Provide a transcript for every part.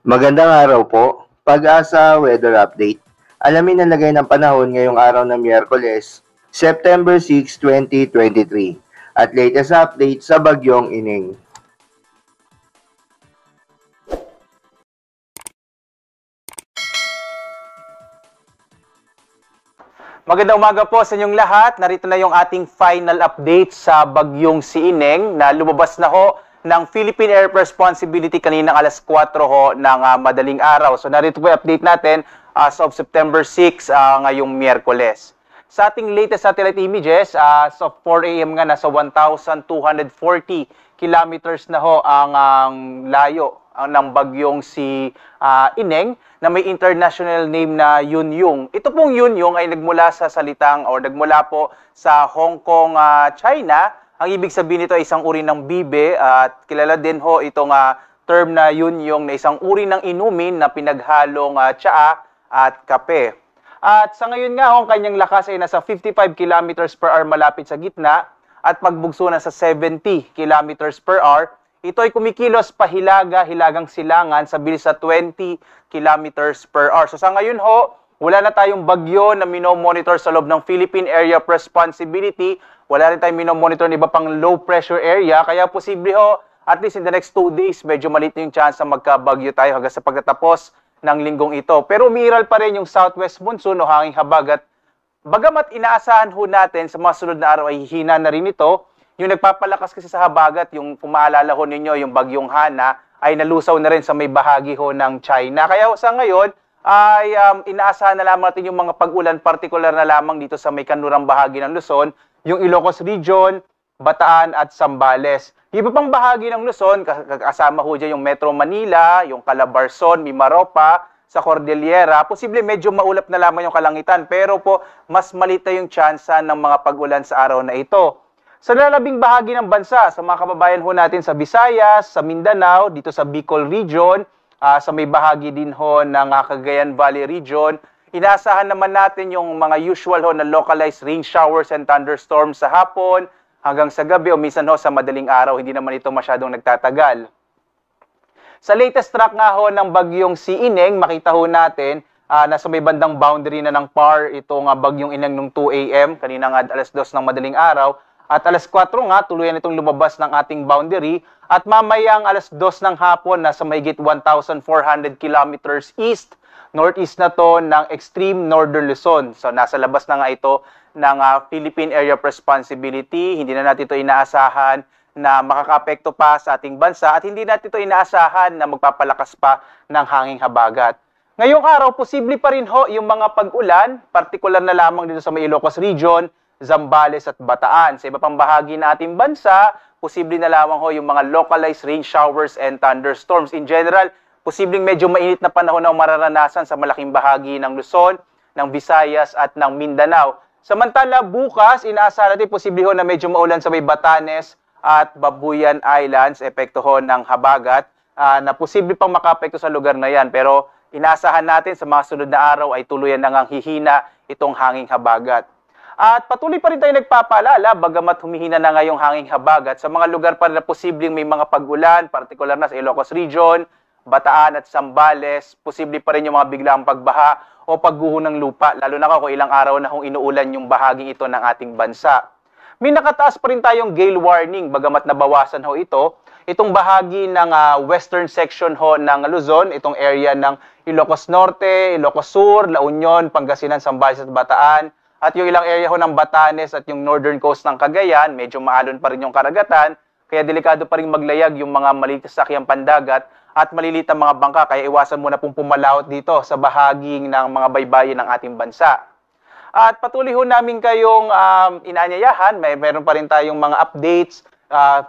Magandang araw po. Pag-asa Weather Update. Alamin ang lagay ng panahon ngayong araw ng Miyerkules, September 6, 2023 at latest update sa Bagyong Ining. Magandang umaga po sa inyong lahat. Narito na yung ating final update sa Bagyong Si Ineng na lumabas na ho ng Philippine Air Responsibility kaninang alas 4 ho ng madaling araw. So narito po yung update natin as of September 6 ngayong Miyerkules. Sa ating latest satellite images, as of 4 a.m. nga nasa 1,240 kilometers na ho ang layo ng bagyong si Ineng na may international name na Yunyong. Ito pong Yunyong ay nagmula sa salitang o nagmula po sa Hong Kong, China. Ang ibig sabihin nito ay isang uri ng bibe at kilala din ho itong term na Yunyong na isang uri ng inumin na pinaghalong tsaa at kape. At sa ngayon nga ang kanyang lakas ay nasa 55 kilometers per hour malapit sa gitna at pagbugso na sa 70 kilometers per hour. Ito ay kumikilos pahilaga-hilagang silangan sa bilis sa 20 kilometers per hour. So sa ngayon ho, wala na tayong bagyo na minomonitor sa loob ng Philippine Area of Responsibility. Wala rin tayong minomonitor ng iba pang low pressure area. Kaya posible ho, at least in the next 2 days, medyo maliit yung chance na magkabagyo tayo hanggang sa pagtatapos ng linggong ito. Pero umiiral pa rin yung southwest monsoon o hanging habagat. Bagamat inaasahan ho natin sa mga sunod na araw ay hina na rin ito, yung nagpapalakas kasi sa habagat, yung kung maalala ho ninyo, yung bagyong Hana, ay nalusaw na rin sa may bahagi ho ng China. Kaya sa ngayon, ay inaasahan na lamang natin yung mga pag-ulan, partikular na lamang dito sa may kanlurang bahagi ng Luzon, yung Ilocos Region, Bataan at Zambales. Yung iba pang bahagi ng Luzon, kasama ho dyan yung Metro Manila, yung Calabarzon, Mimaropa, sa Cordillera, posible medyo maulap na lamang yung kalangitan, pero po mas malita yung tsansa ng mga pag-ulan sa araw na ito. Sa lalabing bahagi ng bansa, sa mga kababayan ho natin sa Visayas, sa Mindanao, dito sa Bicol Region, sa may bahagi din ho ng Cagayan Valley Region, inaasahan naman natin yung mga usual ho na localized rain showers and thunderstorms sa hapon, hanggang sa gabi o minsan ho sa madaling araw, hindi naman ito masyadong nagtatagal. Sa latest track nga ho ng bagyong si Ineng, makita ho natin nasa may bandang boundary na ng PAR itong bagyong Ineng nung 2 a.m. kanina nga alas 2 ng madaling araw. At alas 4 nga, tuluyan itong lumabas ng ating boundary. At mamayang alas 2 ng hapon, nasa mahigit 1,400 kilometers east, northeast na to ng extreme northern Luzon. So nasa labas na nga ito ng Philippine Area of Responsibility. Hindi na natin ito inaasahan na makakaapekto pa sa ating bansa at hindi natin ito inaasahan na magpapalakas pa ng hanging habagat. Ngayong araw, posible pa rin ho yung mga pag-ulan, partikular na lamang dito sa may Ilocos Region, Zambales at Bataan. Sa iba pang bahagi ng ating bansa, posible na lamang ho yung mga localized rain showers and thunderstorms. In general, posibleng medyo mainit na panahon ang mararanasan sa malaking bahagi ng Luzon, ng Visayas at ng Mindanao. Samantala, bukas, inaasahan natin posible ho na medyo maulan sa may Batanes at Babuyan Islands, epekto ho ng habagat, na posible pang makapekto sa lugar na yan. Pero inaasahan natin sa mga sunod na araw ay tuluyan na ngang hihina itong hanging habagat. At patuloy pa rin tayo nagpapaalala, bagamat humihina na ngayong hanging habagat, sa mga lugar pa rin na posibleng may mga pag-ulan, partikular na sa Ilocos Region, Bataan at Zambales, posible pa rin yung mga biglang pagbaha o pagguho ng lupa, lalo na kung ilang araw na kung inuulan yung bahaging ito ng ating bansa. May nakataas pa rin tayong gale warning, bagamat nabawasan ho ito. Itong bahagi ng western section ho ng Luzon, itong area ng Ilocos Norte, Ilocos Sur, La Union, Pangasinan, Zambales at Bataan, at yung ilang area ho ng Batanes at yung northern coast ng Cagayan, medyo maalon pa rin yung karagatan, kaya delikado pa rin maglayag yung mga maliit na sakyang pandagat at maliliit ang mga bangka, kaya iwasan muna pong pumalawot dito sa bahaging ng mga baybayin ng ating bansa. At patuloy ho namin kayong inaanyayahan, meron pa rin tayong mga updates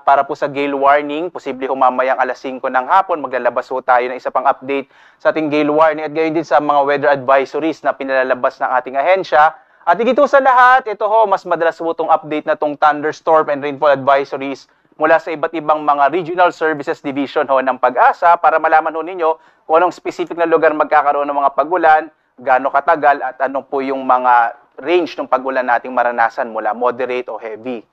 para po sa gale warning. Posible ho mamayang alas 5 ng hapon, maglalabas ho tayo ng isa pang update sa ating gale warning at gayon din sa mga weather advisories na pinalalabas ng ating ahensya. At higit sa lahat, ito ho, mas madalas ho itong update na itong thunderstorm and rainfall advisories mula sa iba't ibang mga regional services division ho ng Pag-asa para malaman ho ninyo kung anong specific na lugar magkakaroon ng mga pag-ulan, gaano katagal at ano po yung mga range ng pag-ulan nating maranasan mula moderate o heavy.